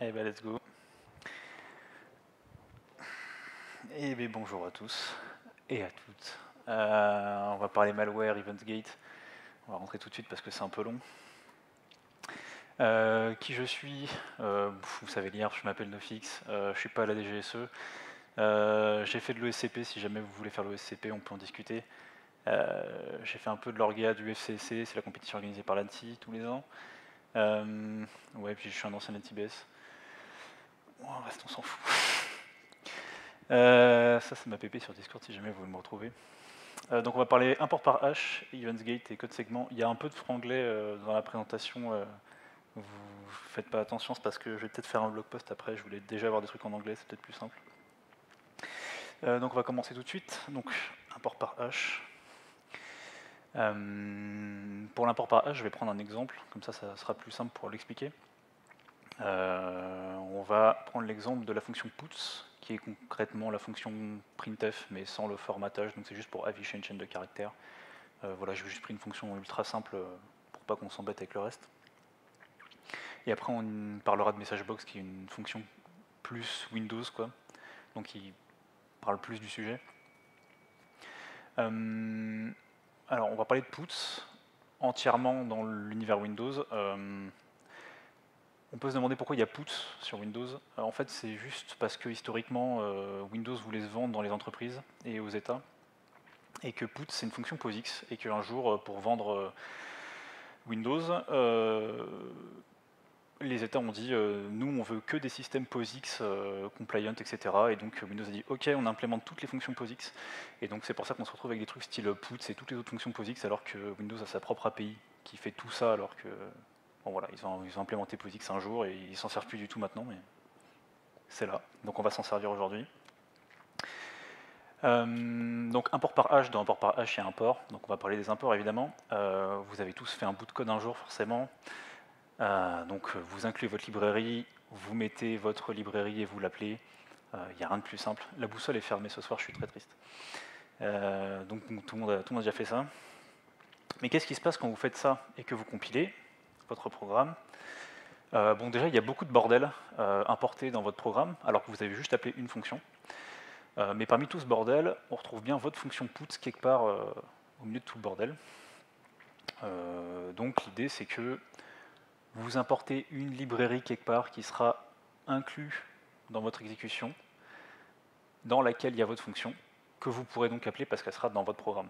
Eh ben let's go. Eh bien bonjour à tous et à toutes. On va parler malware, EventGate. On va rentrer tout de suite parce que c'est un peu long. Qui je suis Vous savez lire, je m'appelle Nofix, je suis pas à la DGSE. J'ai fait de l'ESCP, si jamais vous voulez faire l'ESCP, on peut en discuter. J'ai fait un peu de l'orga du FCC, c'est la compétition organisée par l'ANSI tous les ans. Ouais, puis je suis un ancien NTBS. Bon, reste, on s'en fout. Ça c'est ma PP sur Discord si jamais vous voulez me retrouver. Donc on va parler import par hash, EventsGate et code segment. Il y a un peu de franglais dans la présentation. Vous faites pas attention, c'est parce que je vais peut-être faire un blog post après. Je voulais déjà avoir des trucs en anglais, c'est peut-être plus simple. Donc on va commencer tout de suite. Donc import par hash. Pour l'import par hash, je vais prendre un exemple, comme ça sera plus simple pour l'expliquer. On va prendre l'exemple de la fonction puts, qui est concrètement la fonction printf, mais sans le formatage, donc c'est juste pour afficher une chaîne de caractères. Voilà, j'ai juste pris une fonction ultra simple pour pas qu'on s'embête avec le reste. Et après, on parlera de messagebox, qui est une fonction plus Windows, quoi, donc qui parle plus du sujet. Alors, on va parler de puts entièrement dans l'univers Windows. On peut se demander pourquoi il y a puts sur Windows. En fait, c'est juste parce que historiquement, Windows voulait se vendre dans les entreprises et aux États, et que puts c'est une fonction POSIX, et qu'un jour, pour vendre Windows, les États ont dit nous on veut que des systèmes POSIX compliant, etc. Et donc Windows a dit ok, on implémente toutes les fonctions POSIX. Et donc c'est pour ça qu'on se retrouve avec des trucs style puts et toutes les autres fonctions POSIX, alors que Windows a sa propre API qui fait tout ça, alors que bon voilà, ils ont implémenté POSIX un jour et ils s'en servent plus du tout maintenant, mais c'est là. Donc on va s'en servir aujourd'hui. Donc import par hash, dans import par hash il y a import, donc on va parler des imports évidemment. Vous avez tous fait un bout de code un jour forcément. Donc vous incluez votre librairie, vous mettez votre librairie et vous l'appelez. Il n'y a rien de plus simple. La boussole est fermée ce soir, je suis très triste. Donc tout le monde a déjà fait ça. Mais qu'est-ce qui se passe quand vous faites ça et que vous compilez votre programme? Bon, déjà, il y a beaucoup de bordel importé dans votre programme, alors que vous avez juste appelé une fonction. Mais parmi tout ce bordel, on retrouve bien votre fonction puts quelque part au milieu de tout le bordel. Donc l'idée, c'est que vous importez une librairie quelque part qui sera inclue dans votre exécution, dans laquelle il y a votre fonction, que vous pourrez donc appeler parce qu'elle sera dans votre programme.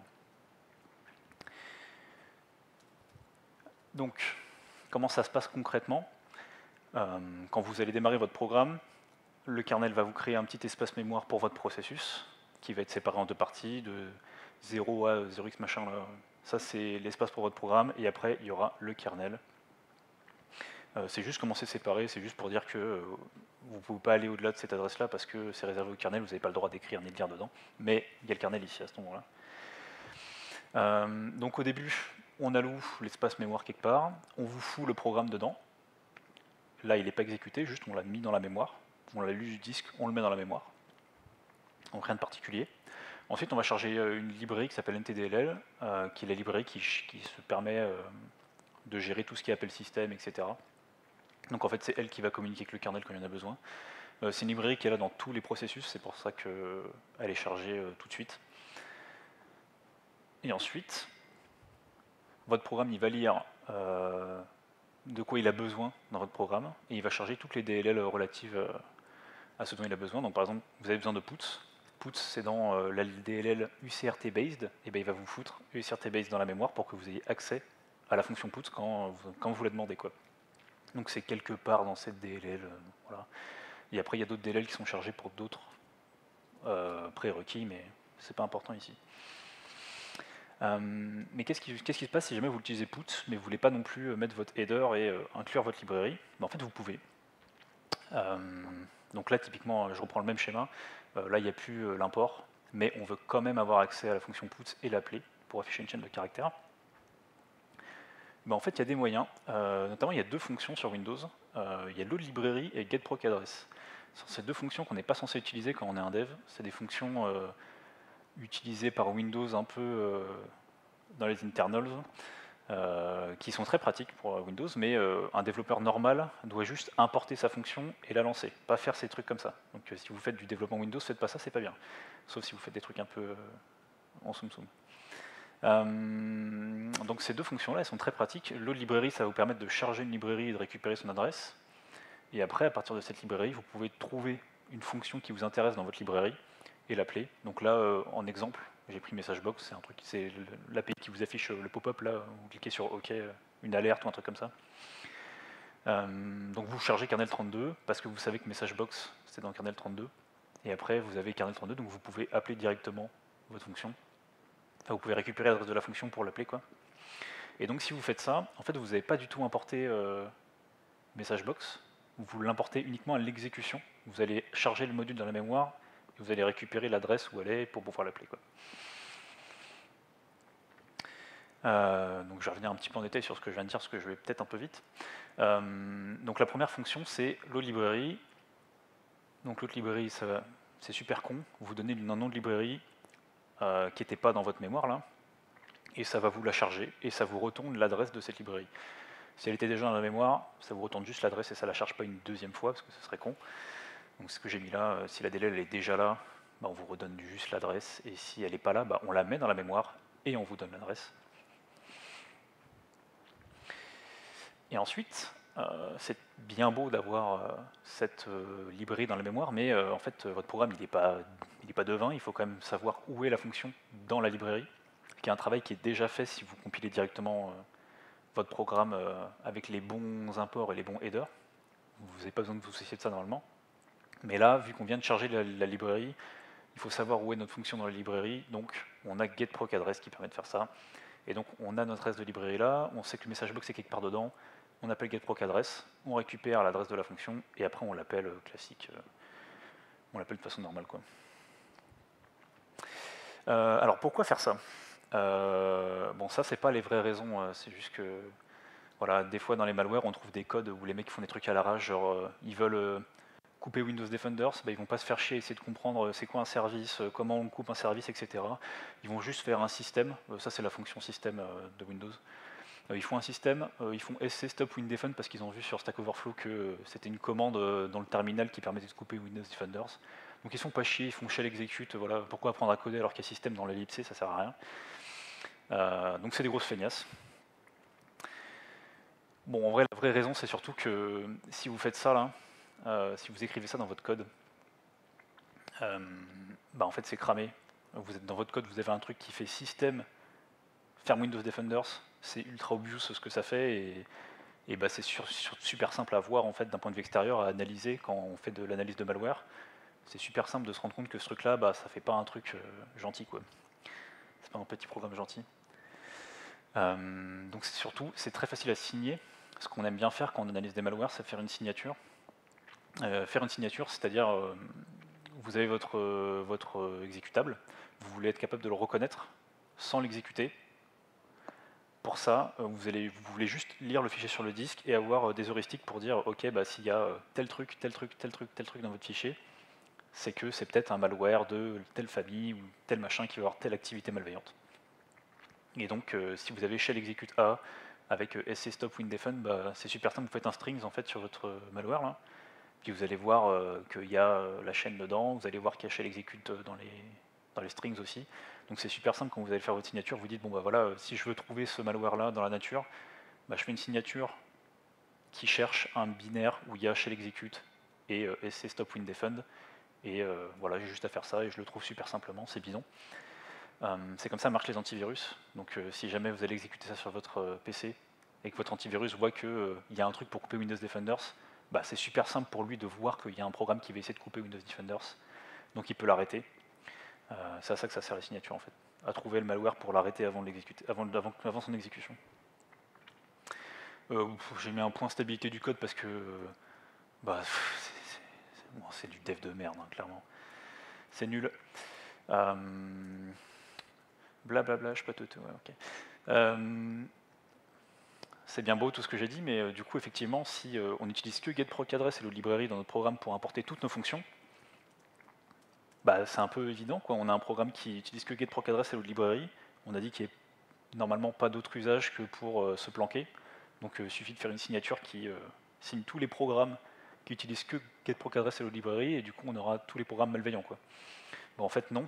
Donc, comment ça se passe concrètement? Quand vous allez démarrer votre programme, le kernel va vous créer un petit espace mémoire pour votre processus, qui va être séparé en deux parties, de 0 à 0x machin. Là. Ça, c'est l'espace pour votre programme, et après, il y aura le kernel. C'est juste comment c'est séparé, c'est juste pour dire que vous ne pouvez pas aller au-delà de cette adresse-là parce que c'est réservé au kernel, vous n'avez pas le droit d'écrire ni de lire dedans, mais il y a le kernel ici à ce moment-là. Donc au début, on alloue l'espace mémoire quelque part, on vous fout le programme dedans. Là, il n'est pas exécuté, juste on l'a mis dans la mémoire, on l'a lu du disque, on le met dans la mémoire. Donc rien de particulier. Ensuite, on va charger une librairie qui s'appelle NTDLL, qui est la librairie qui se permet de gérer tout ce qui est appel système, etc. Donc en fait, c'est elle qui va communiquer avec le kernel quand il y en a besoin. C'est une librairie qui est là dans tous les processus, c'est pour ça qu'elle est chargée tout de suite. Et ensuite, votre programme, il va lire de quoi il a besoin dans votre programme, et il va charger toutes les DLL relatives à ce dont il a besoin. Donc par exemple, vous avez besoin de puts. Puts, c'est dans la DLL UCRT based, et bien il va vous foutre UCRT based dans la mémoire pour que vous ayez accès à la fonction puts quand vous la demandez, quoi. Donc c'est quelque part dans cette DLL, voilà. Et après, il y a d'autres DLL qui sont chargés pour d'autres prérequis, mais c'est pas important ici. Mais qu'est-ce qui se passe si jamais vous utilisez put, mais vous voulez pas non plus mettre votre header et inclure votre librairie? En fait, vous pouvez. Donc là, typiquement, je reprends le même schéma. Là, il n'y a plus l'import, mais on veut quand même avoir accès à la fonction put et l'appeler pour afficher une chaîne de caractères. En fait, il y a des moyens. Notamment, il y a deux fonctions sur Windows. Il y a load librairie et getProcAddress. Ce sont ces deux fonctions qu'on n'est pas censé utiliser quand on est un dev. C'est des fonctions utilisées par Windows un peu dans les internals. qui sont très pratiques pour Windows, mais un développeur normal doit juste importer sa fonction et la lancer, pas faire ces trucs comme ça. Donc si vous faites du développement Windows, faites pas ça, c'est pas bien. Sauf si vous faites des trucs un peu en soum-soum. Donc ces deux fonctions-là, elles sont très pratiques. Load librairie, ça va vous permettre de charger une librairie et de récupérer son adresse. Et après, à partir de cette librairie, vous pouvez trouver une fonction qui vous intéresse dans votre librairie et l'appeler. Donc là, en exemple, j'ai pris MessageBox, c'est un truc, c'est l'API qui vous affiche le pop-up là, vous cliquez sur OK, une alerte ou un truc comme ça. Donc vous chargez kernel32 parce que vous savez que MessageBox c'est dans kernel 32. Et après, vous avez kernel 32, donc vous pouvez appeler directement votre fonction. Enfin, vous pouvez récupérer l'adresse de la fonction pour l'appeler, quoi. Et donc si vous faites ça, en fait, vous n'avez pas du tout importé MessageBox. Vous l'importez uniquement à l'exécution. Vous allez charger le module dans la mémoire et vous allez récupérer l'adresse où elle est pour pouvoir l'appeler, quoi. Donc je vais revenir un petit peu en détail sur ce que je viens de dire, parce que je vais peut-être un peu vite. Donc la première fonction, c'est load librairie. Donc load librairie, c'est super con. Vous donnez un nom de librairie qui n'était pas dans votre mémoire là, et ça va vous la charger, et ça vous retourne l'adresse de cette librairie. Si elle était déjà dans la mémoire, ça vous retourne juste l'adresse et ça ne la charge pas une deuxième fois, parce que ce serait con. Donc ce que j'ai mis là, si la DLL est déjà là, bah, on vous redonne juste l'adresse, et si elle n'est pas là, bah, on la met dans la mémoire, et on vous donne l'adresse. Et ensuite, c'est bien beau d'avoir cette librairie dans la mémoire, mais en fait, votre programme, il n'est pas devin, il faut quand même savoir où est la fonction dans la librairie, qui est un travail qui est déjà fait si vous compilez directement votre programme avec les bons imports et les bons headers. Vous n'avez pas besoin de vous soucier de ça normalement. Mais là, vu qu'on vient de charger la librairie, il faut savoir où est notre fonction dans la librairie, donc on a getProcAddress qui permet de faire ça. Et donc on a notre adresse de librairie là, on sait que le MessageBox est quelque part dedans, on appelle getProcAddress, on récupère l'adresse de la fonction, et après on l'appelle classique, on l'appelle de façon normale, quoi. Alors pourquoi faire ça? Bon, ça c'est pas les vraies raisons, c'est juste que voilà, des fois dans les malwares on trouve des codes où les mecs font des trucs à l'arrache, genre ils veulent couper Windows Defenders, bah, ils vont pas se faire chier à essayer de comprendre c'est quoi un service, comment on coupe un service, etc. Ils vont juste faire un système, ça c'est la fonction système de Windows. Ils font un système, ils font sc stop WinDefend parce qu'ils ont vu sur Stack Overflow que c'était une commande dans le terminal qui permettait de couper Windows Defenders. Donc ils sont pas chiés, ils font shell execute, voilà, pourquoi apprendre à coder alors qu'il y a système dans l'ellipse, ça sert à rien. Donc c'est des grosses feignasses. Bon, en vrai, la vraie raison, c'est surtout que si vous faites ça là, si vous écrivez ça dans votre code, bah en fait c'est cramé. Vous êtes dans votre code, vous avez un truc qui fait système ferme Windows Defenders, c'est ultra obvious ce que ça fait, et bah c'est super simple à voir en fait d'un point de vue extérieur, à analyser quand on fait de l'analyse de malware. C'est super simple de se rendre compte que ce truc là, bah ça fait pas un truc gentil, quoi. C'est pas un petit programme gentil. Donc c'est très facile à signer. Ce qu'on aime bien faire quand on analyse des malwares, c'est faire une signature. Faire une signature, c'est-à-dire vous avez votre exécutable, vous voulez être capable de le reconnaître sans l'exécuter. Pour ça, vous voulez juste lire le fichier sur le disque et avoir des heuristiques pour dire ok, bah, s'il y a tel truc dans votre fichier, c'est que c'est peut-être un malware de telle famille ou tel machin qui va avoir telle activité malveillante. Et donc si vous avez shell execute A avec sc stop WinDefend, bah, c'est super simple, vous faites un strings en fait sur votre malware là, puis vous allez voir qu'il y a la chaîne dedans, vous allez voir qu'il y a shell execute dans les strings aussi. Donc c'est super simple, quand vous allez faire votre signature, vous dites bon bah voilà, si je veux trouver ce malware là dans la nature, bah, je fais une signature qui cherche un binaire où il y a shell execute et sc stop WinDefend, et voilà, j'ai juste à faire ça et je le trouve super simplement, c'est bidon. C'est comme ça marchent les antivirus. Donc si jamais vous allez exécuter ça sur votre PC et que votre antivirus voit qu'il y a un truc pour couper Windows Defenders, bah, c'est super simple pour lui de voir qu'il y a un programme qui va essayer de couper Windows Defenders, donc il peut l'arrêter. C'est à ça que ça sert les signatures en fait, à trouver le malware pour l'arrêter avant son exécution. J'ai mis un point stabilité du code parce que bah, c'est du dev de merde, hein, clairement. C'est nul. Blablabla, je sais pas tout. Ouais, ok. C'est bien beau tout ce que j'ai dit, mais du coup, effectivement, si on n'utilise que getProcAddress et le librairie dans notre programme pour importer toutes nos fonctions, bah, c'est un peu évident, quoi. On a un programme qui utilise que getProcAddress et le librairie. On a dit qu'il n'y ait normalement pas d'autre usage que pour se planquer. Donc il suffit de faire une signature qui signe tous les programmes qui utilisent que getProcAddress et Load Library, et du coup on aura tous les programmes malveillants, quoi. Bon, en fait non,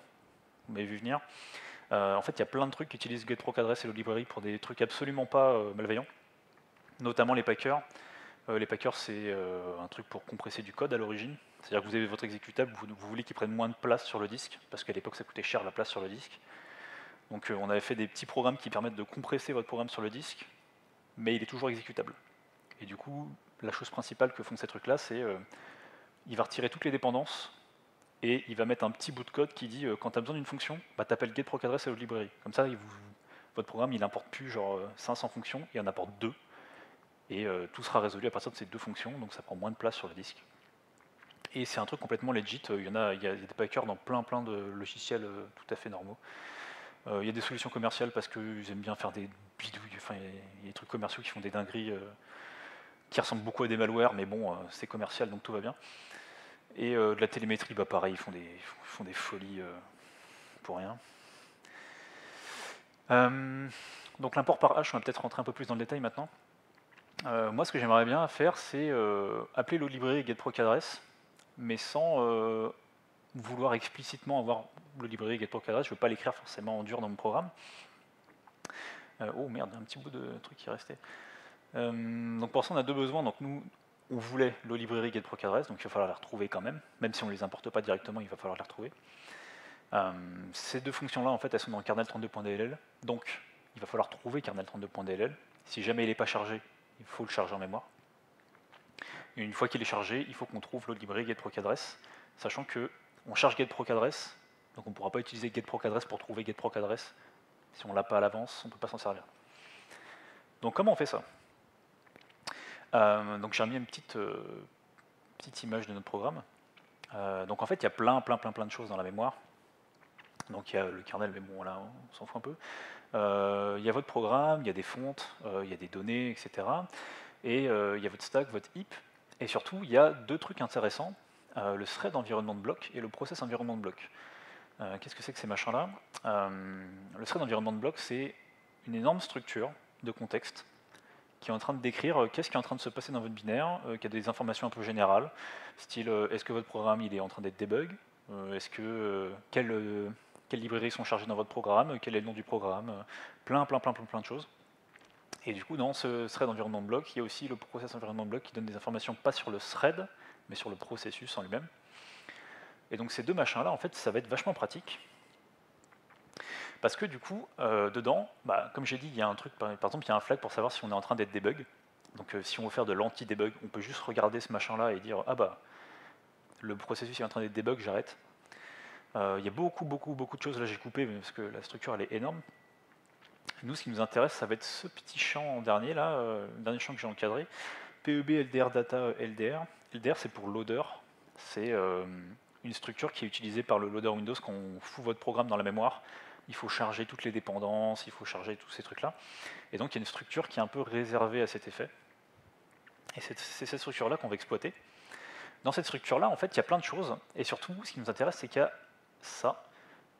vous m'avez vu venir. En fait il y a plein de trucs qui utilisent getProcAddress et Load Library pour des trucs absolument pas malveillants, notamment les packers. Les packers, c'est un truc pour compresser du code à l'origine. C'est-à-dire que vous avez votre exécutable, vous voulez qu'il prenne moins de place sur le disque, parce qu'à l'époque ça coûtait cher la place sur le disque. Donc on avait fait des petits programmes qui permettent de compresser votre programme sur le disque, mais il est toujours exécutable. Et du coup, la chose principale que font ces trucs-là, c'est il va retirer toutes les dépendances, et il va mettre un petit bout de code qui dit quand tu as besoin d'une fonction, bah, tu appelles getProcAddress et Load Library. Comme ça, votre programme, il importe plus genre 500 fonctions, il en apporte 2. Et tout sera résolu à partir de ces 2 fonctions, donc ça prend moins de place sur le disque. Et c'est un truc complètement legit, il y a des packers dans plein de logiciels tout à fait normaux. Il y a des solutions commerciales parce qu'ils aiment bien faire des bidouilles, enfin il y a des trucs commerciaux qui font des dingueries qui ressemblent beaucoup à des malwares, mais bon, c'est commercial donc tout va bien. Et de la télémétrie, bah pareil, ils font des folies pour rien. Donc l'import par hash, on va peut-être rentrer un peu plus dans le détail maintenant. Moi, ce que j'aimerais bien faire, c'est appeler Load Library getProcAddress, mais sans vouloir explicitement avoir Load Library getProcAddress. Je ne veux pas l'écrire forcément en dur dans mon programme. Oh merde, il y a un petit bout de truc qui restait. Donc pour ça, on a 2 besoins. Donc nous, on voulait Load Library getProcAddress, donc il va falloir les retrouver quand même. Même si on ne les importe pas directement, il va falloir les retrouver. Ces 2 fonctions-là, en fait, elles sont dans kernel32.dll. Donc il va falloir trouver kernel32.dll. Si jamais il n'est pas chargé, il faut le charger en mémoire. Et une fois qu'il est chargé, il faut qu'on trouve Load Library getProcAddress, sachant qu'on charge getProcAddress, donc on ne pourra pas utiliser getProcAddress pour trouver getProcAddress. Si on ne l'a pas à l'avance, on ne peut pas s'en servir. Donc comment on fait ça? Donc j'ai remis une petite image de notre programme. Donc en fait, il y a plein de choses dans la mémoire. Donc il y a le kernel, mais bon là, on s'en fout un peu. Il y a votre programme, il y a des fontes, il y a des données, etc. Et il y a votre stack, votre heap. Et surtout, il y a 2 trucs intéressants, le thread environnement de bloc et le process environnement de bloc. Qu'est-ce que c'est que ces machins-là? Le thread environnement de bloc, c'est une énorme structure de contexte qui est en train de décrire qu'est-ce qui est en train de se passer dans votre binaire, qui a des informations un peu générales, style est-ce que votre programme il est en train d'être debug, est-ce que quelles librairies sont chargées dans votre programme, quel est le nom du programme, plein de choses. Et du coup, dans ce thread environnement de bloc, il y a aussi le process environnement de bloc qui donne des informations pas sur le thread, mais sur le processus en lui-même. Et donc ces 2 machins-là, en fait, ça va être vachement pratique. Parce que du coup, dedans, bah, comme j'ai dit, il y a un truc, par exemple, il y a un flag pour savoir si on est en train d'être debug. Donc si on veut faire de l'anti-debug, on peut juste regarder ce machin-là et dire « Ah bah, le processus est en train d'être debug, j'arrête ». Il y a beaucoup de choses, là j'ai coupé parce que la structure elle est énorme. Nous, ce qui nous intéresse, ça va être ce petit champ en dernier, là, le dernier champ que j'ai encadré, PEB LDR data LDR. LDR, c'est pour loader. C'est une structure qui est utilisée par le loader Windows quand on fout votre programme dans la mémoire. Il faut charger toutes les dépendances, il faut charger tous ces trucs-là. Et donc, il y a une structure qui est un peu réservée à cet effet. Et c'est cette structure-là qu'on va exploiter. Dans cette structure-là, en fait, il y a plein de choses. Et surtout, ce qui nous intéresse, c'est qu'il y a ça,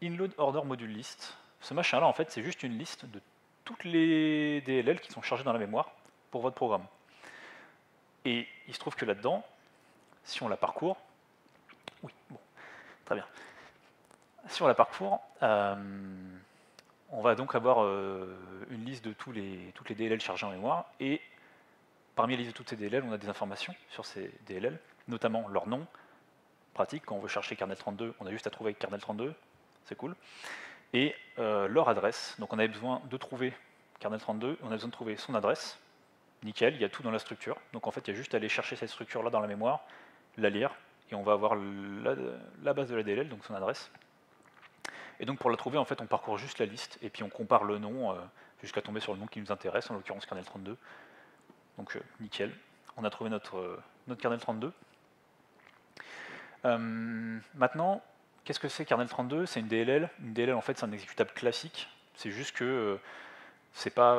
inload order module list. Ce machin-là, en fait, c'est juste une liste de toutes les DLL qui sont chargées dans la mémoire pour votre programme. Et il se trouve que là-dedans, si on la parcourt, oui, bon, très bien. Si on la parcourt, on va donc avoir une liste de toutes les DLL chargées en mémoire, et parmi la liste de toutes ces DLL, on a des informations sur ces DLL, notamment leur nom, pratique, quand on veut chercher kernel32, on a juste à trouver kernel32, c'est cool, et leur adresse. Donc on avait besoin de trouver kernel32, on a besoin de trouver son adresse, nickel, il y a tout dans la structure, donc en fait il y a juste à aller chercher cette structure là dans la mémoire, la lire, et on va avoir la base de la DLL, donc son adresse. Et donc pour la trouver, en fait on parcourt juste la liste, et puis on compare le nom jusqu'à tomber sur le nom qui nous intéresse, en l'occurrence kernel32. Donc nickel, on a trouvé notre kernel32. Maintenant, qu'est-ce que c'est kernel32? C'est une DLL. Une DLL, en fait, c'est un exécutable classique. C'est juste que c'est pas,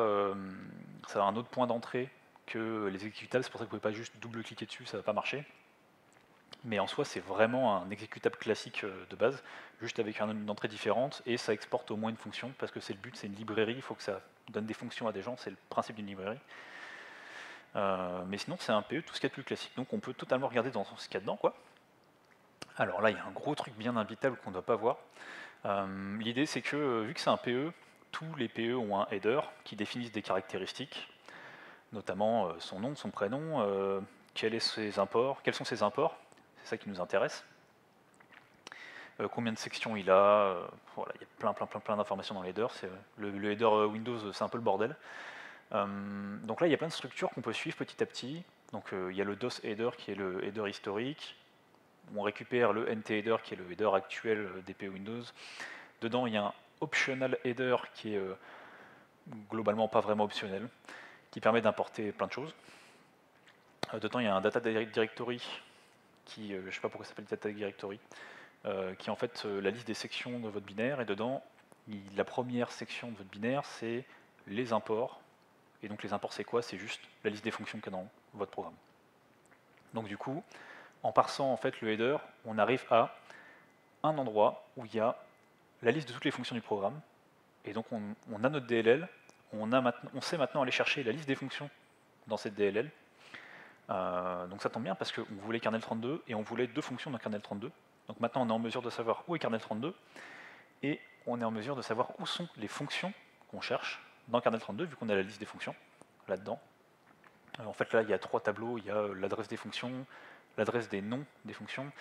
ça a un autre point d'entrée que les exécutables. C'est pour ça que vous ne pouvez pas juste double-cliquer dessus, ça ne va pas marcher. Mais en soi, c'est vraiment un exécutable classique de base, juste avec une entrée différente, et ça exporte au moins une fonction, parce que c'est le but, c'est une librairie, il faut que ça donne des fonctions à des gens, c'est le principe d'une librairie. Mais sinon, c'est un PE, tout ce qu'il y a de plus classique, donc on peut totalement regarder dans ce qu'il y a dedans, quoi. Alors là, il y a un gros truc bien imbitable qu'on ne doit pas voir. L'idée, c'est que, vu que c'est un PE, tous les PE ont un header qui définissent des caractéristiques, notamment son nom, son prénom, quels sont ses imports, c'est ça qui nous intéresse. Combien de sections il a, voilà, il y a plein d'informations dans l'header. Le header Windows, c'est un peu le bordel. Donc là, il y a plein de structures qu'on peut suivre petit à petit. Donc il y a le DOS header qui est le header historique. On récupère le NT header qui est le header actuel d'EP Windows. Dedans, il y a un optional header qui est globalement pas vraiment optionnel, qui permet d'importer plein de choses. Dedans, il y a un data directory qui, je ne sais pas pourquoi ça s'appelle data directory, qui est en fait la liste des sections de votre binaire, et dedans, la première section de votre binaire, c'est les imports. Et donc les imports, c'est quoi? C'est juste la liste des fonctions qu'il y a dans votre programme. Donc du coup, en parsant en fait le header, on arrive à un endroit où il y a la liste de toutes les fonctions du programme, et donc on a notre DLL, on sait maintenant aller chercher la liste des fonctions dans cette DLL. Donc ça tombe bien parce qu'on voulait kernel 32 et on voulait 2 fonctions dans kernel 32. Donc maintenant on est en mesure de savoir où est kernel 32 et on est en mesure de savoir où sont les fonctions qu'on cherche dans kernel 32 vu qu'on a la liste des fonctions là-dedans. En fait là il y a 3 tableaux, il y a l'adresse des fonctions, l'adresse des noms des fonctions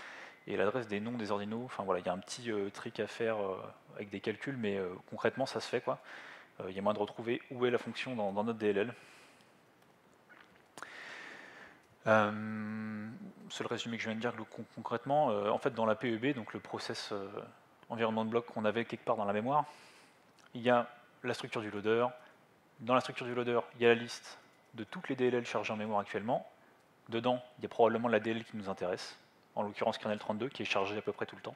et l'adresse des noms des ordinaux. Enfin voilà, il y a un petit trick à faire avec des calculs, mais concrètement ça se fait quoi. Il y a moyen de retrouver où est la fonction dans notre DLL. C'est le résumé que je viens de dire concrètement. En fait, dans la PEB, donc le process environnement de bloc qu'on avait quelque part dans la mémoire, il y a la structure du loader. Dans la structure du loader, il y a la liste de toutes les DLL chargées en mémoire actuellement. Dedans, il y a probablement la DLL qui nous intéresse, en l'occurrence kernel 32, qui est chargée à peu près tout le temps.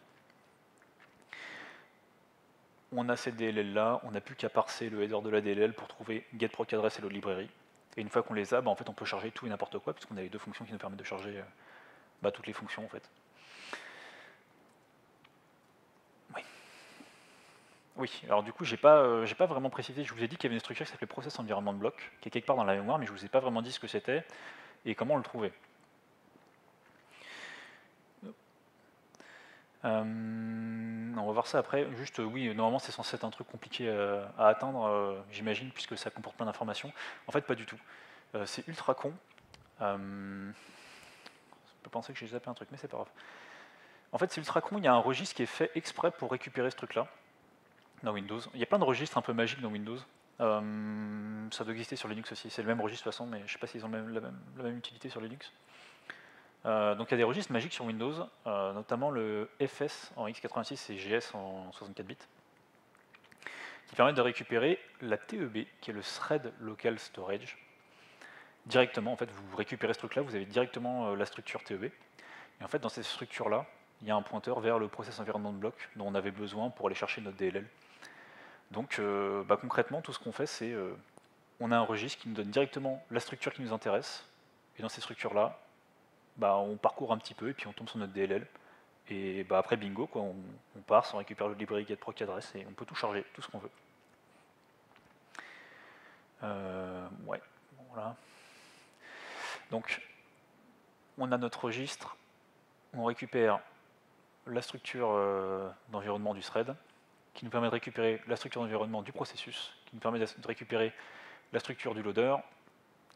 On a cette DLL là, on n'a plus qu'à parser le header de la DLL pour trouver getProcAddress et load librairie. Et une fois qu'on les a, en fait, on peut charger tout et n'importe quoi, puisqu'on a les 2 fonctions qui nous permettent de charger toutes les fonctions en fait. Oui, alors du coup, j'ai pas vraiment précisé, je vous ai dit qu'il y avait une structure qui s'appelait process environnement de bloc, qui est quelque part dans la mémoire, mais je vous ai pas vraiment dit ce que c'était et comment on le trouvait. On va voir ça après. Juste, oui, normalement c'est censé être un truc compliqué à atteindre, j'imagine, puisque ça comporte plein d'informations. En fait, pas du tout. C'est ultra con. On peut penser que j'ai zappé un truc, mais c'est pas grave. En fait, c'est ultra con, il y a un registre qui est fait exprès pour récupérer ce truc-là dans Windows. Il y a plein de registres un peu magiques dans Windows. Ça doit exister sur Linux aussi, c'est le même registre de toute façon, mais je ne sais pas s'ils ont la même utilité sur Linux. Donc il y a des registres magiques sur Windows, notamment le FS en x86 et GS en 64 bits, qui permettent de récupérer la TEB, qui est le Thread Local Storage. Directement, en fait, vous récupérez ce truc-là, vous avez directement la structure TEB. Et en fait, dans cette structure-là, il y a un pointeur vers le process environnement de bloc dont on avait besoin pour aller chercher notre DLL. Donc concrètement, tout ce qu'on fait, c'est on a un registre qui nous donne directement la structure qui nous intéresse, et dans ces structures-là, on parcourt un petit peu et puis on tombe sur notre DLL. Et après bingo, quoi, on part, on récupère le librairie getProcAddress et on peut tout charger, tout ce qu'on veut. Ouais, voilà. Donc on a notre registre, on récupère la structure d'environnement du thread, qui nous permet de récupérer la structure d'environnement du processus, qui nous permet de récupérer la structure du loader,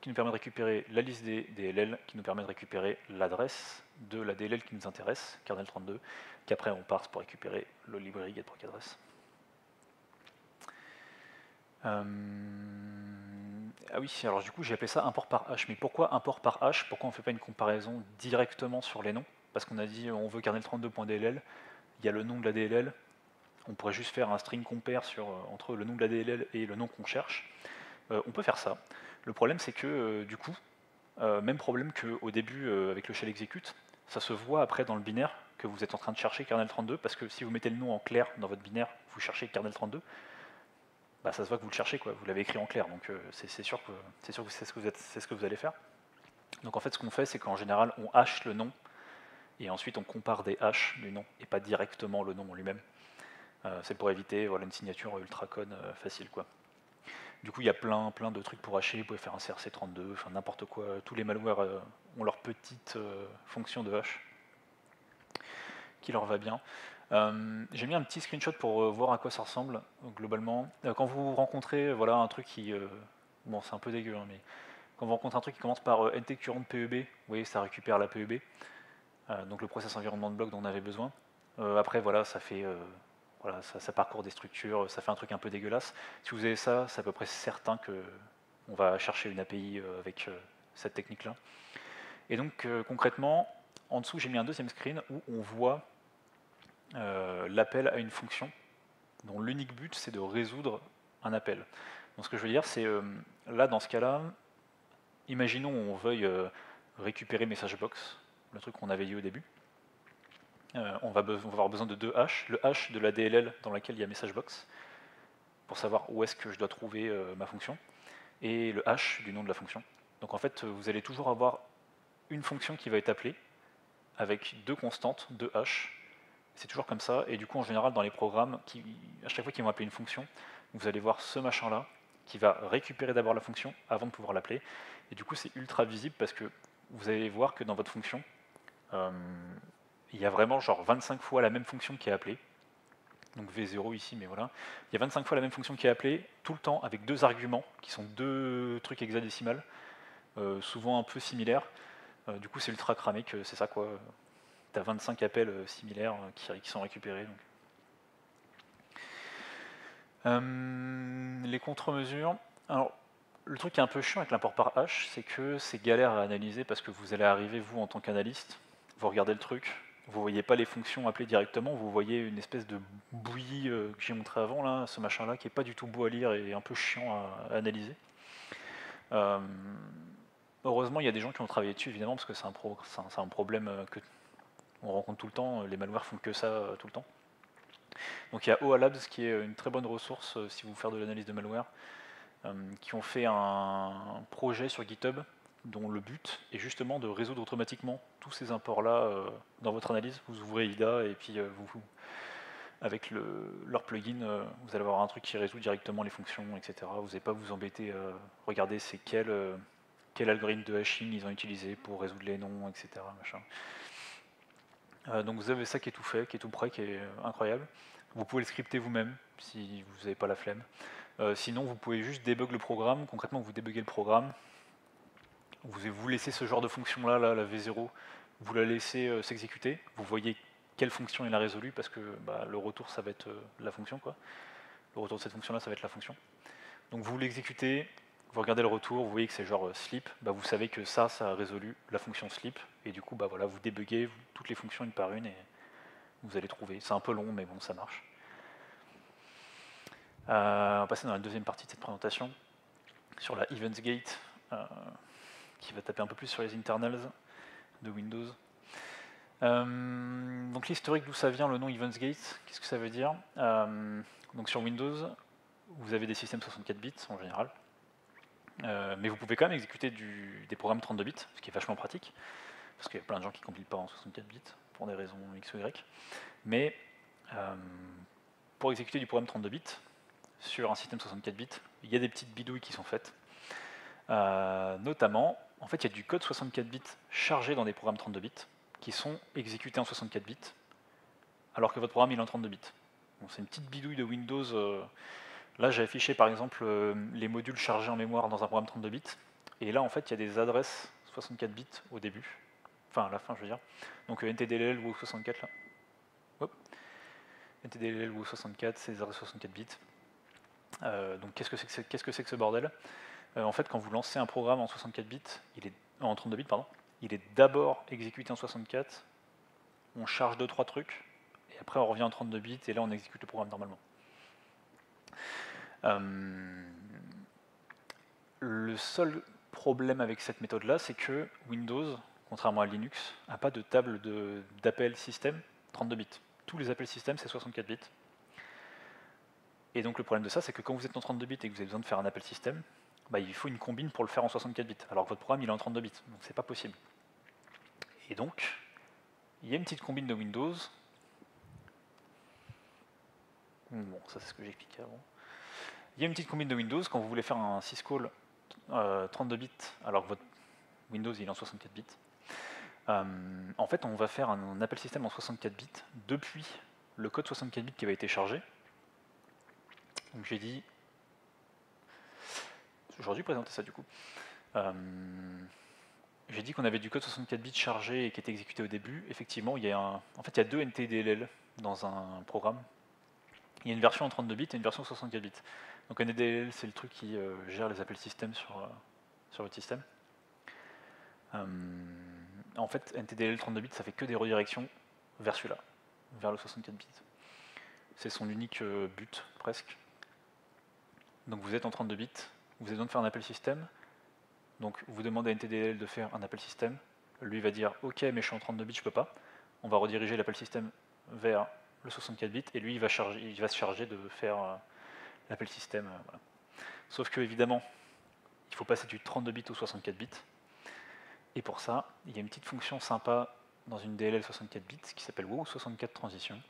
qui nous permet de récupérer la liste des DLL, qui nous permet de récupérer l'adresse de la DLL qui nous intéresse, kernel 32, qu'après on parse pour récupérer le librairie getProcAddress. Ah oui, alors du coup j'ai appelé ça import par hash, mais pourquoi import par hash? Pourquoi on ne fait pas une comparaison directement sur les noms? Parce qu'on a dit on veut kernel32.dll, il y a le nom de la DLL, on pourrait juste faire un string compare entre le nom de la DLL et le nom qu'on cherche. On peut faire ça. Le problème c'est que du coup, même problème qu'au début avec le shell execute, ça se voit après dans le binaire que vous êtes en train de chercher kernel32, parce que si vous mettez le nom en clair dans votre binaire, vous cherchez kernel32, ça se voit que vous le cherchez, quoi. Vous l'avez écrit en clair, donc c'est sûr que c'est ce que vous allez faire. Donc en fait ce qu'on fait, c'est qu'en général on hash le nom, et ensuite on compare des hashes du nom, et pas directement le nom en lui-même. C'est pour éviter voilà, une signature ultra-code facile, quoi. Du coup, il y a plein de trucs pour hacher, vous pouvez faire un CRC32, enfin n'importe quoi. Tous les malwares ont leur petite fonction de hash qui leur va bien. J'ai mis un petit screenshot pour voir à quoi ça ressemble globalement. Quand vous rencontrez voilà, un truc qui... bon, c'est un peu dégueu, hein, mais quand vous rencontrez un truc qui commence par ntcurrent PEB, vous voyez, ça récupère la PEB, donc le process environnement de bloc dont on avait besoin. Après, voilà, ça fait... voilà, ça parcourt des structures, ça fait un truc un peu dégueulasse. Si vous avez ça, c'est à peu près certain que on va chercher une API avec cette technique-là. Et donc concrètement, en dessous, j'ai mis un deuxième screen où on voit l'appel à une fonction dont l'unique but c'est de résoudre un appel. Donc ce que je veux dire, c'est là dans ce cas-là, imaginons on veuille récupérer MessageBox, le truc qu'on avait dit au début. On va avoir besoin de deux hashes, le hash de la DLL dans laquelle il y a MessageBox, pour savoir où est-ce que je dois trouver ma fonction, et le hash du nom de la fonction. Donc en fait, vous allez toujours avoir une fonction qui va être appelée, avec deux constantes, deux hash. C'est toujours comme ça, et du coup en général dans les programmes, à chaque fois qu'ils vont appeler une fonction, vous allez voir ce machin-là, qui va récupérer d'abord la fonction avant de pouvoir l'appeler, et du coup c'est ultra visible parce que vous allez voir que dans votre fonction, il y a vraiment genre 25 fois la même fonction qui est appelée, donc V0 ici, mais voilà, il y a 25 fois la même fonction qui est appelée, tout le temps avec deux arguments, qui sont deux trucs hexadécimales, souvent un peu similaires, du coup c'est ultra cramé que c'est ça quoi, t'as 25 appels similaires qui sont récupérés. Les contre-mesures, alors le truc qui est un peu chiant avec l'import par hash, c'est que c'est galère à analyser parce que vous allez arriver, vous en tant qu'analyste, vous regardez le truc, vous voyez pas les fonctions appelées directement, vous voyez une espèce de bouillie que j'ai montré avant, là, ce machin-là, qui est pas du tout beau à lire et un peu chiant à analyser. Heureusement, il y a des gens qui ont travaillé dessus, évidemment, parce que c'est un problème que on rencontre tout le temps, les malwares font que ça tout le temps. Donc il y a OALabs qui est une très bonne ressource si vous voulez faire de l'analyse de malware, qui ont fait un projet sur GitHub dont le but est justement de résoudre automatiquement tous ces imports-là dans votre analyse. Vous ouvrez IDA et puis avec leur plugin, vous allez avoir un truc qui résout directement les fonctions, etc. Vous n'allez pas vous embêter à regarder c'est quel algorithme de hashing ils ont utilisé pour résoudre les noms, etc. Machin. Donc vous avez ça qui est tout fait, qui est tout prêt, qui est incroyable. Vous pouvez le scripter vous-même si vous n'avez pas la flemme. Sinon, vous pouvez juste débug le programme. Concrètement, vous débuguez le programme. Vous laissez ce genre de fonction-là, la V0, vous la laissez s'exécuter. Vous voyez quelle fonction il a résolue parce que le retour, ça va être la fonction, quoi. Le retour de cette fonction-là, ça va être la fonction. Donc vous l'exécutez, vous regardez le retour, vous voyez que c'est genre sleep, vous savez que ça a résolu la fonction sleep, et du coup voilà, vous débuguez toutes les fonctions une par une et vous allez trouver. C'est un peu long, mais bon, ça marche. On va passer dans la deuxième partie de cette présentation, sur la EventsGate, qui va taper un peu plus sur les internals de Windows. Donc l'historique d'où ça vient, le nom EventsGate, qu'est-ce que ça veut dire? Donc sur Windows, vous avez des systèmes 64 bits en général, mais vous pouvez quand même exécuter des programmes 32 bits, ce qui est vachement pratique, parce qu'il y a plein de gens qui ne compilent pas en 64 bits, pour des raisons X ou Y. Mais pour exécuter du programme 32 bits, sur un système 64 bits, il y a des petites bidouilles qui sont faites. Notamment, en fait, il y a du code 64 bits chargé dans des programmes 32 bits, qui sont exécutés en 64 bits, alors que votre programme il est en 32 bits. Bon, c'est une petite bidouille de Windows. Là, j'ai affiché par exemple les modules chargés en mémoire dans un programme 32 bits, et là, en fait, il y a des adresses 64 bits au début, enfin à la fin, je veux dire. Donc NTDLL ou 64 là. Hop. NTDLL ou 64, c'est des adresses 64 bits. Donc qu'est-ce que c'est que ce bordel? En fait, quand vous lancez un programme en 64 bits, en 32 bits, pardon, il est d'abord exécuté en 64, on charge 2-3 trucs, et après on revient en 32 bits, et là on exécute le programme normalement. Le seul problème avec cette méthode-là, c'est que Windows, contrairement à Linux, n'a pas de table d'appel système 32 bits. Tous les appels système, c'est 64 bits. Et donc le problème de ça, c'est que quand vous êtes en 32 bits et que vous avez besoin de faire un appel système, il faut une combine pour le faire en 64 bits, alors que votre programme il est en 32 bits, donc c'est pas possible. Et donc, il y a une petite combine de Windows. Bon, ça c'est ce que j'expliquais avant. Il y a une petite combine de Windows quand vous voulez faire un syscall 32 bits alors que votre Windows il est en 64 bits. En fait, on va faire un appel système en 64 bits depuis le code 64 bits qui va été chargé. Donc j'ai dit, j'aurais dû présenter ça du coup. J'ai dit qu'on avait du code 64 bits chargé et qui était exécuté au début. Effectivement, il y a il y a deux NTDLL dans un programme. Il y a une version en 32 bits et une version 64 bits. Donc NTDLL, c'est le truc qui gère les appels système sur votre système. En fait, NTDLL 32 bits, ça fait que des redirections vers celui-là, vers le 64 bits. C'est son unique but, presque. Donc vous êtes en 32 bits, vous avez besoin de faire un appel système. Donc vous demandez à NTDLL de faire un appel système. Lui va dire ok, mais je suis en 32 bits, je peux pas. On va rediriger l'appel système vers le 64 bits et lui il va se charger de faire l'appel système. Voilà. Sauf que évidemment, il faut passer du 32 bits au 64 bits. Et pour ça, il y a une petite fonction sympa dans une DLL 64 bits qui s'appelle WoW64 Transition,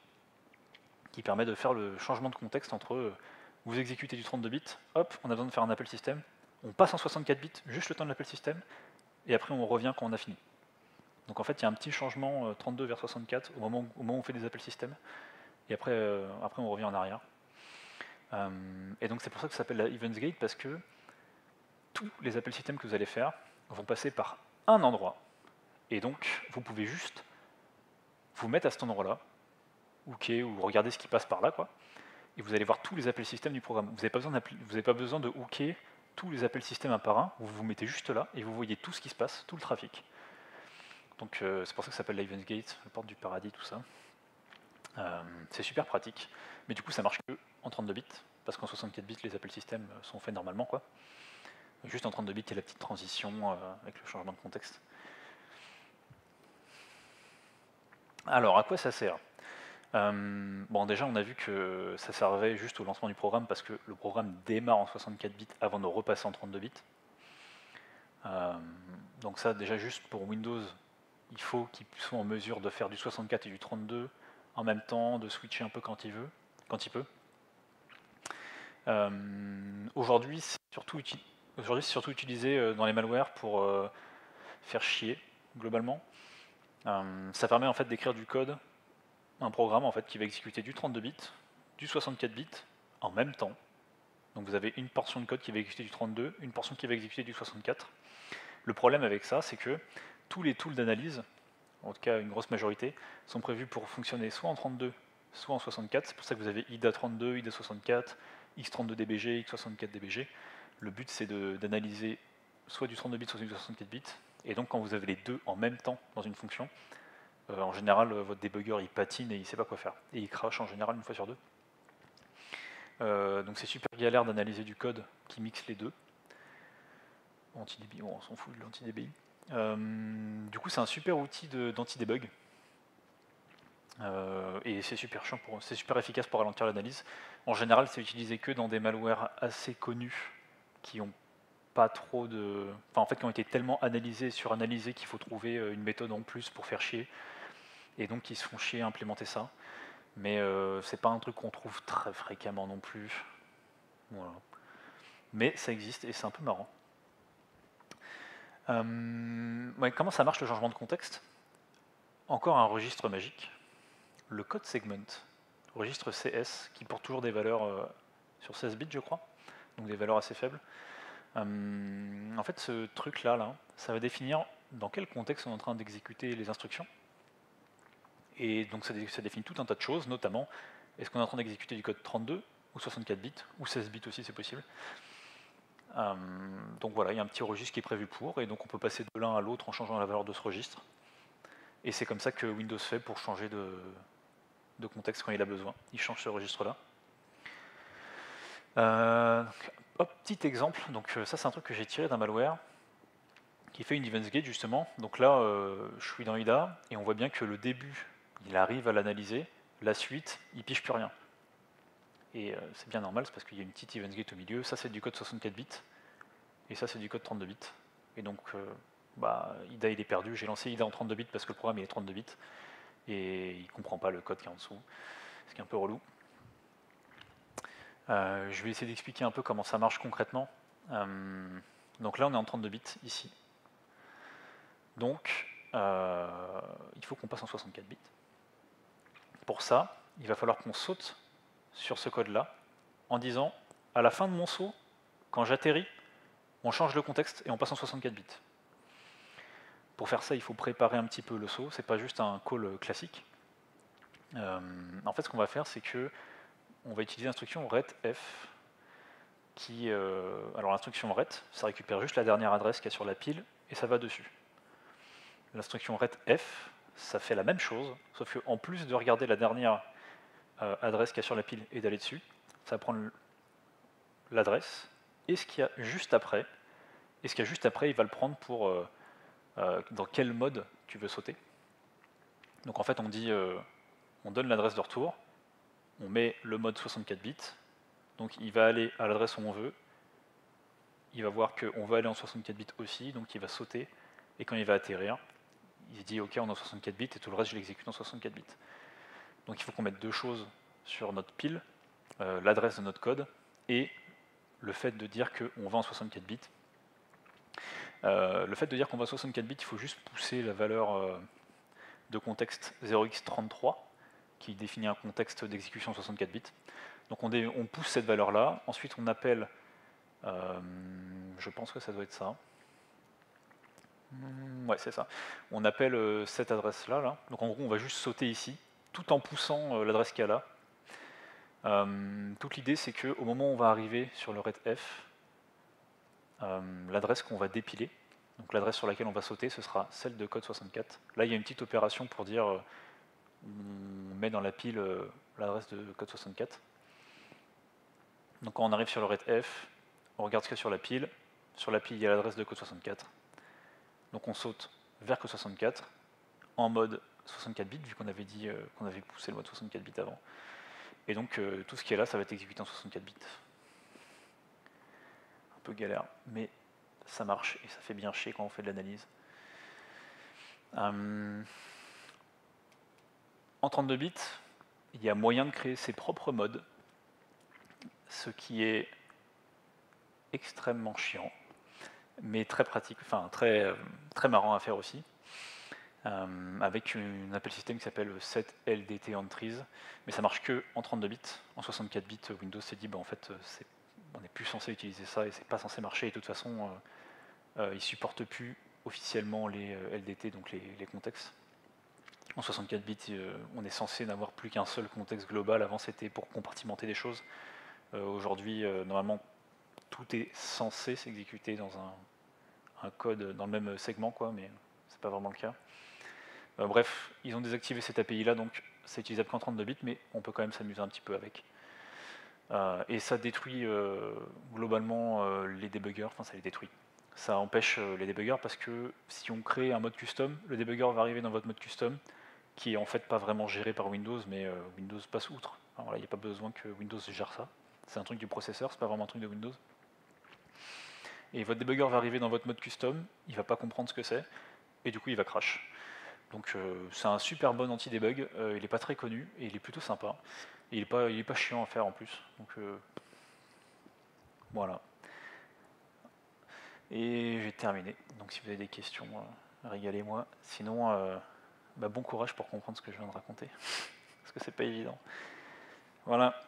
qui permet de faire le changement de contexte entre vous exécutez du 32 bits, hop, on a besoin de faire un appel système, on passe en 64 bits, juste le temps de l'appel système, et après on revient quand on a fini. Donc en fait, il y a un petit changement 32 vers 64 au moment où on fait des appels système, et après on revient en arrière. Et donc c'est pour ça que ça s'appelle la Events Gate, parce que tous les appels système que vous allez faire vont passer par un endroit, et donc vous pouvez juste vous mettre à cet endroit-là, hooker ou regarder ce qui passe par là, quoi, et vous allez voir tous les appels système du programme. Vous n'avez pas besoin de hooker tous les appels système un par un, vous vous mettez juste là et vous voyez tout ce qui se passe, tout le trafic. Donc c'est pour ça que ça s'appelle l'Event Gate, la porte du paradis, tout ça. C'est super pratique, mais du coup ça marche que en 32 bits, parce qu'en 64 bits les appels système sont faits normalement, quoi. Juste en 32 bits il y a la petite transition avec le changement de contexte. Alors à quoi ça sert? Bon, déjà on a vu que ça servait juste au lancement du programme parce que le programme démarre en 64 bits avant de repasser en 32 bits. Donc ça, déjà juste pour Windows, il faut qu'il soit en mesure de faire du 64 et du 32 en même temps, de switcher un peu quand il peut. Aujourd'hui, c'est surtout utilisé dans les malwares pour faire chier, globalement. Ça permet en fait d'écrire du code, un programme en fait qui va exécuter du 32 bits, du 64 bits en même temps. Donc vous avez une portion de code qui va exécuter du 32, une portion qui va exécuter du 64. Le problème avec ça, c'est que tous les tools d'analyse, en tout cas une grosse majorité, sont prévus pour fonctionner soit en 32, soit en 64. C'est pour ça que vous avez IDA32, IDA64, X32DBG, X64DBG. Le but c'est d'analyser soit du 32 bits, soit du 64 bits. Et donc quand vous avez les deux en même temps dans une fonction, en général votre débugger il patine et il ne sait pas quoi faire. Et il crache en général une fois sur deux. Donc c'est super galère d'analyser du code qui mixe les deux. Anti-DBI, on s'en fout de l'anti-DBI. Du coup, c'est un super outil d'anti-debug. Et c'est super chiant, c'est super efficace pour ralentir l'analyse. En général, c'est utilisé que dans des malwares assez connus qui ont pas trop de. Enfin, en fait, qui ont été tellement analysés, suranalysés qu'il faut trouver une méthode en plus pour faire chier. Et donc, ils se font chier à implémenter ça. Mais c'est pas un truc qu'on trouve très fréquemment non plus. Voilà. Mais ça existe et c'est un peu marrant. Ouais, comment ça marche le changement de contexte? Encore un registre magique, le code segment, registre CS, qui porte toujours des valeurs sur 16 bits, je crois, donc des valeurs assez faibles. En fait, ce truc-là, ça va définir dans quel contexte on est en train d'exécuter les instructions. Et donc ça définit tout un tas de choses, notamment, est-ce qu'on est en train d'exécuter du code 32 ou 64 bits, ou 16 bits aussi, c'est possible. Donc voilà, il y a un petit registre qui est prévu pour, et donc on peut passer de l'un à l'autre en changeant la valeur de ce registre. Et c'est comme ça que Windows fait pour changer de contexte quand il a besoin. Il change ce registre-là. Hop, petit exemple. Donc ça, c'est un truc que j'ai tiré d'un malware qui fait une events gate justement. Donc là, je suis dans IDA et on voit bien que le début, il arrive à l'analyser. La suite, il pige plus rien. Et c'est bien normal, c'est parce qu'il y a une petite events gate au milieu. Ça, c'est du code 64 bits. Et ça, c'est du code 32 bits. Et donc, IDA, il est perdu. J'ai lancé IDA en 32 bits parce que le programme, il est 32 bits. et il ne comprend pas le code qui est en dessous, ce qui est un peu relou. Je vais essayer d'expliquer un peu comment ça marche concrètement. Donc là, on est en 32 bits ici. Donc, il faut qu'on passe en 64 bits. Pour ça, il va falloir qu'on saute sur ce code-là en disant, à la fin de mon saut, quand j'atterris, on change le contexte et on passe en 64 bits. Pour faire ça, il faut préparer un petit peu le saut, c'est pas juste un call classique. En fait, ce qu'on va faire, c'est que on va utiliser l'instruction retF, qui, alors l'instruction ret, ça récupère juste la dernière adresse qu'il y a sur la pile, et ça va dessus. L'instruction retF, ça fait la même chose, sauf qu'en plus de regarder la dernière adresse qu'il y a sur la pile et d'aller dessus, ça va prendre l'adresse, et ce qu'il y a juste après, et ce qu'il y a juste après, il va le prendre pour dans quel mode tu veux sauter. Donc en fait, on dit, on donne l'adresse de retour, on met le mode 64 bits, donc il va aller à l'adresse où on veut, il va voir qu'on veut aller en 64 bits aussi, donc il va sauter, et quand il va atterrir, il se dit ok, on est en 64 bits, et tout le reste je l'exécute en 64 bits. Donc il faut qu'on mette deux choses sur notre pile, l'adresse de notre code, et le fait de dire qu'on va en 64 bits. Le fait de dire qu'on va en 64 bits, il faut juste pousser la valeur de contexte 0x33, qui définit un contexte d'exécution 64 bits. Donc on pousse cette valeur-là, ensuite on appelle, je pense que ça doit être ça. Ouais, c'est ça. On appelle cette adresse-là. Là. Donc en gros, on va juste sauter ici, tout en poussant l'adresse qu'il y a là. Toute l'idée, c'est qu'au moment où on va arriver sur le retF, l'adresse qu'on va dépiler, donc l'adresse sur laquelle on va sauter, ce sera celle de code 64. Là, il y a une petite opération pour dire on met dans la pile l'adresse de code 64. Donc quand on arrive sur le retF, on regarde ce qu'il y a sur la pile. Sur la pile, il y a l'adresse de code 64. Donc on saute vers code 64 en mode 64 bits, vu qu'on avait dit qu'on avait poussé le mode 64 bits avant. Et donc tout ce qui est là, ça va être exécuté en 64 bits. Un peu galère, mais ça marche et ça fait bien chier quand on fait de l'analyse. En 32 bits, il y a moyen de créer ses propres modes, ce qui est extrêmement chiant, mais très pratique, enfin très marrant à faire aussi, avec un appel système qui s'appelle setLDTEntries, mais ça marche que en 32 bits. En 64 bits, Windows s'est dit bah en fait on n'est plus censé utiliser ça et c'est pas censé marcher, et de toute façon ils supportent plus officiellement les LDT, donc les contextes. En 64 bits, on est censé n'avoir plus qu'un seul contexte global. Avant, c'était pour compartimenter des choses. Aujourd'hui, normalement, tout est censé s'exécuter dans un code dans le même segment, quoi, mais c'est pas vraiment le cas. Bref, ils ont désactivé cette API-là, donc c'est utilisable qu'en 32 bits, mais on peut quand même s'amuser un petit peu avec. Et ça détruit globalement les débuggers, enfin ça les détruit. Ça empêche les débuggers parce que si on crée un mode custom, le debugger va arriver dans votre mode custom, qui est en fait pas vraiment géré par Windows, mais Windows passe outre. Alors là, il n'y a pas besoin que Windows gère ça. C'est un truc du processeur, c'est pas vraiment un truc de Windows. Et votre debugger va arriver dans votre mode custom, il va pas comprendre ce que c'est, et du coup il va crash. Donc c'est un super bon anti-debug, il est pas très connu, et il est plutôt sympa. Et il est pas chiant à faire en plus. Donc voilà. Et j'ai terminé. Donc si vous avez des questions, régalez-moi. Sinon, bon courage pour comprendre ce que je viens de raconter. Parce que c'est pas évident. Voilà.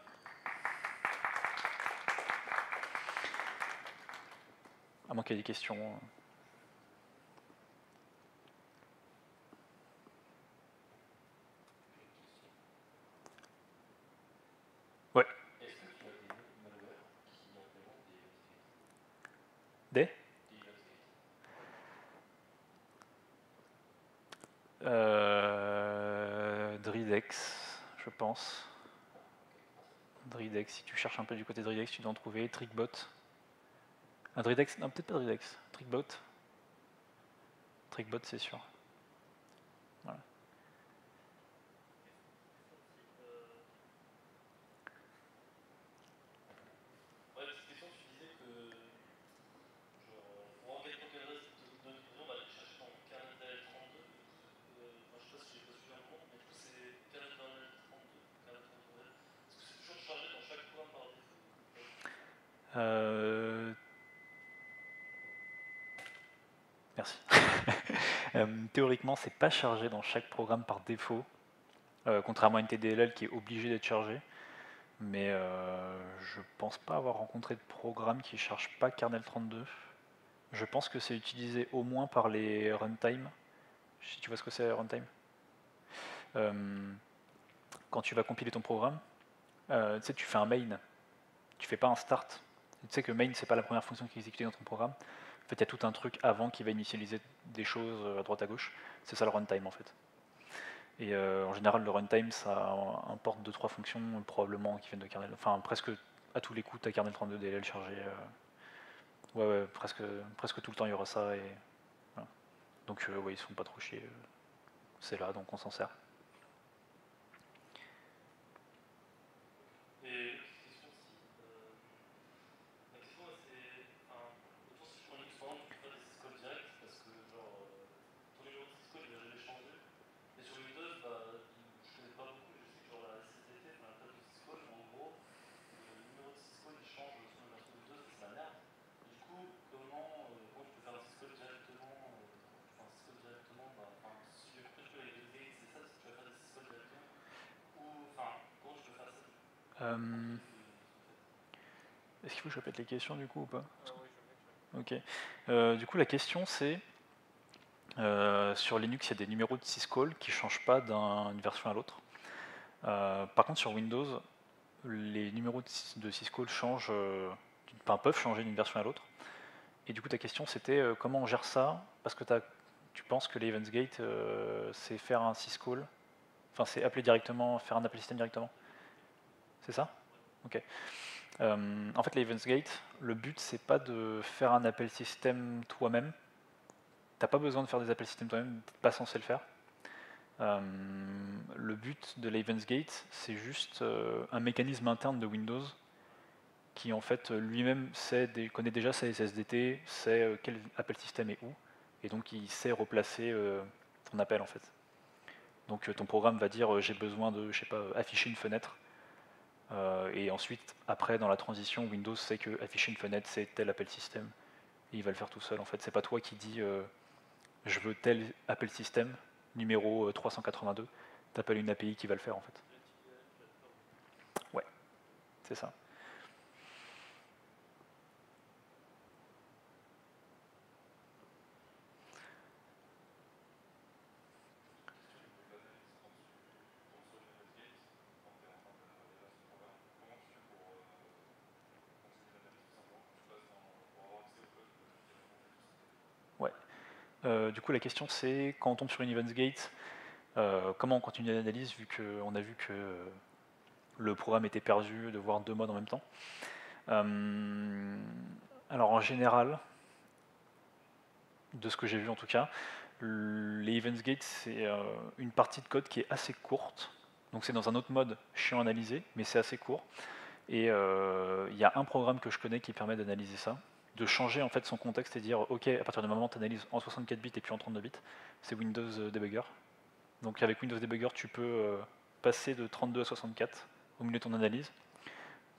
À moins qu'il y ait des questions. Ouais. Est-ce que tu as des malwares qui implémentent Des Dridex, je pense. Dridex, si tu cherches un peu du côté de Dridex, tu dois en trouver. Trickbot. Ah, Dridex, non, peut-être pas Dridex. Trickbot. Trickbot, c'est sûr. Voilà. Ouais, petite question, tu disais que genre, pour enquête pour quelle adresse de notre on va aller chercher dans le kernel 32. Enfin, je sais pas si j'ai pas suivi un moment, mais du coup, Merci. Théoriquement, c'est pas chargé dans chaque programme par défaut, contrairement à une TDLL qui est obligée d'être chargée. Mais je pense pas avoir rencontré de programme qui charge pas kernel 32. Je pense que c'est utilisé au moins par les runtime. Si tu vois ce que c'est runtime. Quand tu vas compiler ton programme, tu sais, tu fais un main, tu fais pas un start. Tu sais que main, c'est pas la première fonction qui est exécutée dans ton programme. En fait, il y a tout un truc avant qui va initialiser des choses à droite à gauche. C'est ça le runtime en fait. Et en général, le runtime, ça importe 2-3 fonctions probablement qui viennent de kernel. Enfin, presque à tous les coups, tu as kernel 32 DLL chargé. Ouais, presque tout le temps, il y aura ça. Et, voilà. Donc, ouais, ils se font pas trop chier. C'est là, donc on s'en sert. Et question aussi, la question c'est, enfin, autant si je prends Linux, par exemple, tu peux faire des syscalls directs parce que genre ton numéro de syscall il va jamais changer. Et sur Windows, bah, je connais pas beaucoup, je sais que genre la SSDT, enfin la table de syscall, en gros, le numéro de syscall il change selon la version Windows, c'est la merde. Et du coup, comment tu peux faire un syscall directement, enfin syscall directement, bah, enfin si j'ai compris, tu peux avec le DX, c'est ça, si tu vas faire des syscalls directement, ou enfin, comment tu peux faire ça du coup Est-ce qu'il faut que je répète les questions du coup ou pas? Oui, je veux bien. Ok. Du coup, la question c'est sur Linux, il y a des numéros de syscall qui ne changent pas d'une version à l'autre. Par contre, sur Windows, les numéros de syscall changent, peuvent changer d'une version à l'autre. Et du coup, ta question c'était comment on gère ça? Parce que tu penses que l'Eventsgate, c'est faire un syscall, enfin c'est appeler directement, faire un appel système directement. C'est ça? Ok. En fait, l'Eventsgate, le but c'est pas de faire un appel système toi-même. T'as pas besoin de faire des appels système toi-même, t'es pas censé le faire. Le but de l'Eventsgate, c'est juste un mécanisme interne de Windows qui en fait lui-même connaît déjà sa SSDT, sait quel appel système est où, et donc il sait replacer ton appel en fait. Donc ton programme va dire j'ai besoin de, je sais pas, afficher une fenêtre, et ensuite après dans la transition Windows sait que afficher une fenêtre c'est tel appel système, et il va le faire tout seul en fait. C'est pas toi qui dis je veux tel appel système, numéro 382, t'appelles une API qui va le faire en fait. Ouais, c'est ça. Ouais. Du coup, la question c'est quand on tombe sur une Eventsgate, comment on continue l'analyse vu qu'on a vu que le programme était perdu de voir 2 modes en même temps. Alors en général, de ce que j'ai vu en tout cas, les Eventsgate c'est une partie de code qui est assez courte. Donc c'est dans un autre mode chiant à analyser, mais c'est assez court. Et il y a un programme que je connais qui permet d'analyser ça, de changer en fait son contexte et dire ok, à partir du moment où tu analyses en 64 bits et puis en 32 bits, c'est Windows Debugger. Donc avec Windows Debugger, tu peux passer de 32 à 64 au milieu de ton analyse.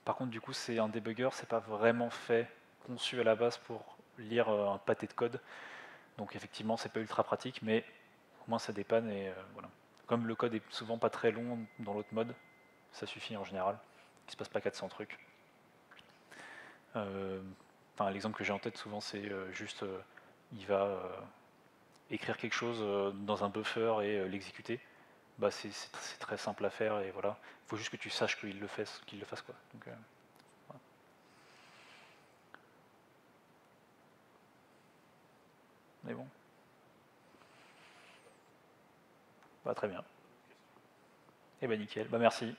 Par contre, du coup, c'est un debugger, c'est pas vraiment fait, conçu à la base pour lire un pâté de code. Donc effectivement, c'est pas ultra pratique, mais au moins ça dépanne et voilà. Comme le code est souvent pas très long dans l'autre mode, ça suffit en général. Il se passe pas 400 trucs. L'exemple que j'ai en tête souvent, c'est juste il va écrire quelque chose dans un buffer et l'exécuter. Bah, c'est très simple à faire et voilà. Il faut juste que tu saches qu'il le fasse, quoi. Donc, voilà. Mais bon. Bah, très bien. Et bah nickel. Bah merci.